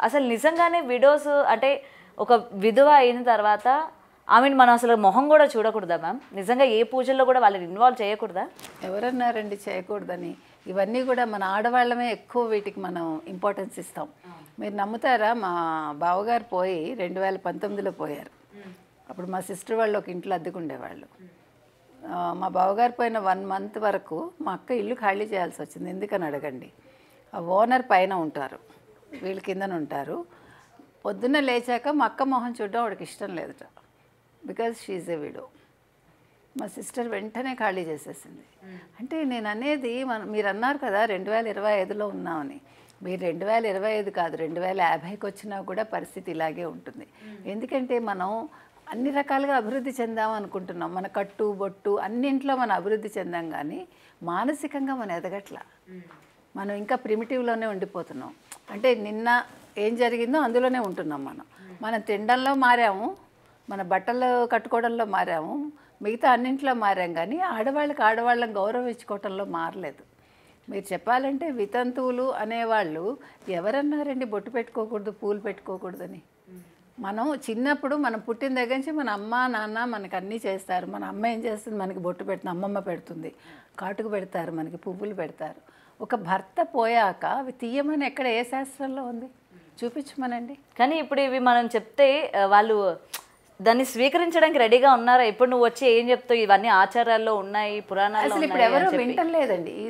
అసలు నిజంగానే విడోస్ అంటే ఒక విధవ అయిన తర్వాత ఆమెను మనం అసలు మొహం కూడా చూడకూడదా మ్యామ్? నిజంగా ఏ పూజల్లో కూడా వాళ్ళని ఇన్వాల్వ్ చేయకూడదా? ఎవరన్నారండి చేయకూడదని? ఇవన్నీ కూడా మన ఆడవాళ్ళమే ఎక్కువ వీటికి మనం ఇంపార్టెన్స్ ఇస్తాం. మీరు నమ్ముతారా? మా బావగారు పోయి 2019లో పోయారు. అప్పుడు మా సిస్టర్ వాళ్ళు ఒక ఇంట్లో అద్దెకుండేవాళ్ళు. మా బావగారు పోయిన 1 మంత్ వరకు మా అక్క ఇల్లు ఖాళీ చేయాల్సి వచ్చింది. ఎందుకని అడగండి. ఆ ఓనర్ పైన ఉంటారు, వీళ్ళ కిందన ఉంటారు. పొద్దున్న లేచాక మా అక్క మొహం చూడడం వాడికి ఇష్టం లేదుట, బికాజ్ షీఈ్ ఎ విడో. మా సిస్టర్ వెంటనే ఖాళీ చేసేసింది. అంటే నేను అనేది మీరు అన్నారు కదా 2025లో ఉన్నామని. మీరు 2025 కాదు 2050కి వచ్చినా కూడా పరిస్థితి ఇలాగే ఉంటుంది. ఎందుకంటే మనం అన్ని రకాలుగా అభివృద్ధి చెందాం అనుకుంటున్నాం. మన కట్టు బొట్టు అన్నింట్లో మనం అభివృద్ధి చెందాం, కానీ మానసికంగా మనం ఎదగట్లా. మనం ఇంకా ప్రిమిటివ్లోనే ఉండిపోతున్నాం. అంటే నిన్న ఏం జరిగిందో అందులోనే ఉంటున్నాం. మనం తినడంలో మారాము, మన బట్టలు కట్టుకోవడంలో మారాము, మిగతా అన్నింట్లో మారాం, కానీ ఆడవాళ్ళని గౌరవించుకోవటంలో మారలేదు. మీరు చెప్పాలంటే వితంతువులు అనేవాళ్ళు ఎవరన్నారండి బొట్టు పెట్టుకోకూడదు, పూలు పెట్టుకోకూడదని? మనం చిన్నప్పుడు మనం పుట్టిన దగ్గర నుంచి మన అమ్మ నాన్న మనకు అన్నీ చేస్తారు. మన అమ్మ ఏం చేస్తుంది? మనకి బొట్టు పెడుతుంది, అమ్మమ్మ పెడుతుంది, కాటుకు పెడతారు, మనకి పువ్వులు పెడతారు. ఒక భర్త పోయాక అవి తీయమని ఎక్కడ ఏ శాస్త్రంలో ఉంది? చూపించమనండి. కానీ ఇప్పుడు ఇవి మనం చెప్తే వాళ్ళు దాన్ని స్వీకరించడానికి రెడీగా ఉన్నారా? ఇప్పుడు నువ్వు వచ్చి ఏం చెప్తావు? ఇవన్నీ ఆచారాల్లో ఉన్నాయి, పురాణాల్లో అసలు ఇప్పుడు ఎవరు వింటలేదండి.